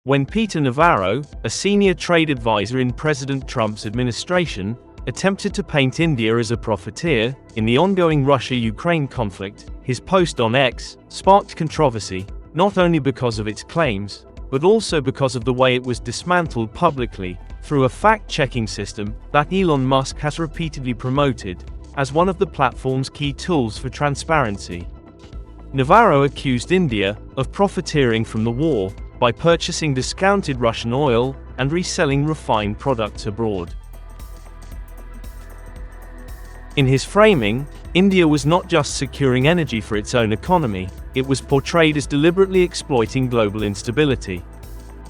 When Peter Navarro, a senior trade advisor in President Trump's administration, attempted to paint India as a profiteer in the ongoing Russia-Ukraine conflict, his post on X sparked controversy, not only because of its claims, but also because of the way it was dismantled publicly through a fact-checking system that Elon Musk has repeatedly promoted as one of the platform's key tools for transparency. Navarro accused India of profiteering from the war by purchasing discounted Russian oil and reselling refined products abroad. In his framing, India was not just securing energy for its own economy, it was portrayed as deliberately exploiting global instability.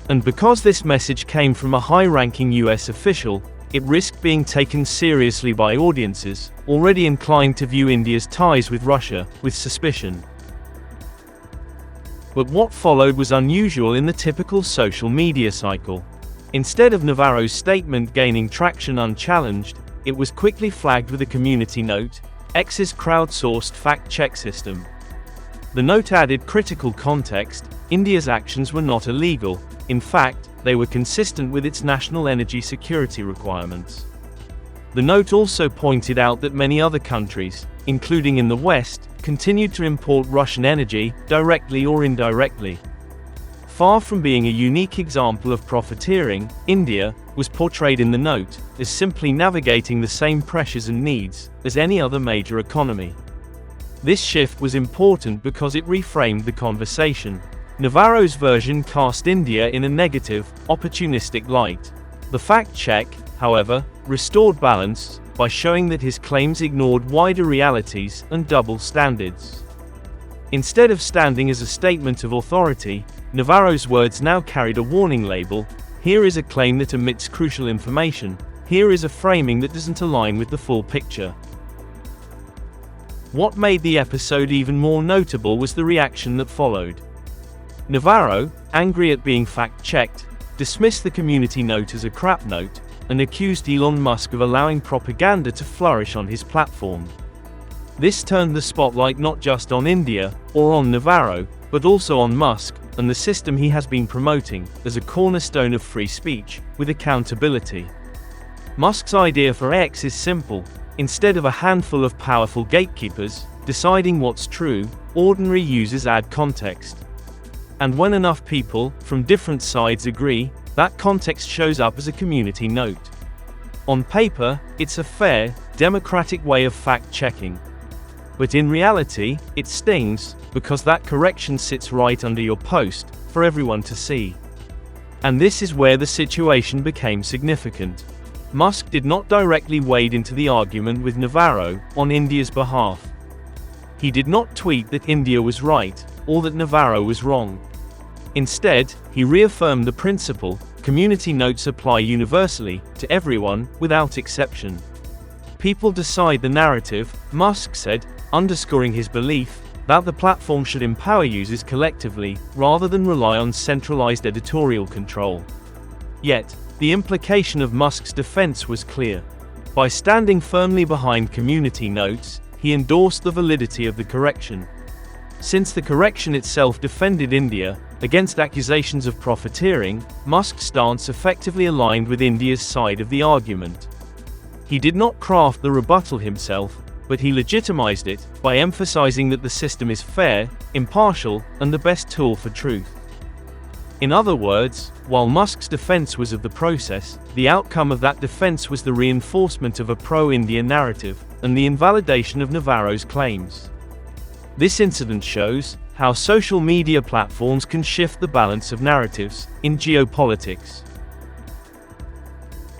And because this message came from a high-ranking US official, it risked being taken seriously by audiences already inclined to view India's ties with Russia with suspicion. But what followed was unusual in the typical social media cycle. Instead of Navarro's statement gaining traction unchallenged, it was quickly flagged with a community note, X's crowdsourced fact-check system. The note added critical context: India's actions were not illegal, in fact, they were consistent with its national energy security requirements. The note also pointed out that many other countries, including in the West, continued to import Russian energy, directly or indirectly. Far from being a unique example of profiteering, India was portrayed in the note as simply navigating the same pressures and needs as any other major economy. This shift was important because it reframed the conversation. Navarro's version cast India in a negative, opportunistic light. The fact-check, however, restored balance by showing that his claims ignored wider realities and double standards. Instead of standing as a statement of authority, Navarro's words now carried a warning label: here is a claim that omits crucial information, here is a framing that doesn't align with the full picture. What made the episode even more notable was the reaction that followed. Navarro, angry at being fact-checked, dismissed the community note as a crap note, and accused Elon Musk of allowing propaganda to flourish on his platform. This turned the spotlight not just on India, or on Navarro, but also on Musk, and the system he has been promoting, as a cornerstone of free speech, with accountability. Musk's idea for X is simple: instead of a handful of powerful gatekeepers deciding what's true, ordinary users add context. And when enough people, from different sides agree, that context shows up as a community note. On paper, it's a fair, democratic way of fact-checking. But in reality, it stings, because that correction sits right under your post, for everyone to see. And this is where the situation became significant. Musk did not directly wade into the argument with Navarro on India's behalf. He did not tweet that India was right, or that Navarro was wrong. Instead, he reaffirmed the principle: community notes apply universally, to everyone, without exception. People decide the narrative, Musk said, underscoring his belief that the platform should empower users collectively, rather than rely on centralized editorial control. Yet, the implication of Musk's defense was clear. By standing firmly behind community notes, he endorsed the validity of the correction. Since the correction itself defended India against accusations of profiteering, Musk's stance effectively aligned with India's side of the argument. He did not craft the rebuttal himself, but he legitimized it by emphasizing that the system is fair, impartial, and the best tool for truth. In other words, while Musk's defense was of the process, the outcome of that defense was the reinforcement of a pro-India narrative and the invalidation of Navarro's claims. This incident shows how social media platforms can shift the balance of narratives in geopolitics.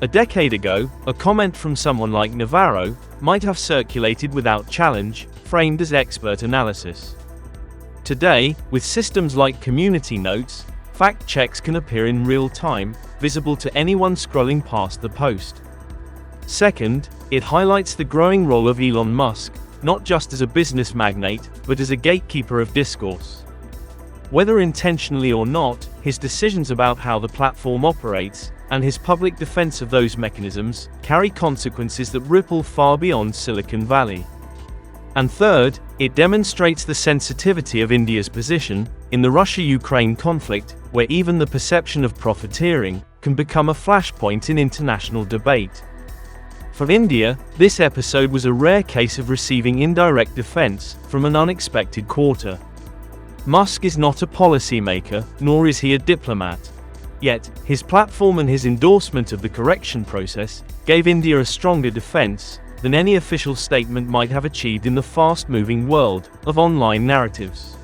A decade ago, a comment from someone like Navarro might have circulated without challenge, framed as expert analysis. Today, with systems like community notes, fact checks can appear in real time, visible to anyone scrolling past the post. Second, it highlights the growing role of Elon Musk, not just as a business magnate, but as a gatekeeper of discourse. Whether intentionally or not, his decisions about how the platform operates, and his public defense of those mechanisms, carry consequences that ripple far beyond Silicon Valley. And third, it demonstrates the sensitivity of India's position in the Russia-Ukraine conflict, where even the perception of profiteering can become a flashpoint in international debate. For India, this episode was a rare case of receiving indirect defense from an unexpected quarter. Musk is not a policymaker, nor is he a diplomat. Yet, his platform and his endorsement of the correction process gave India a stronger defense than any official statement might have achieved in the fast-moving world of online narratives.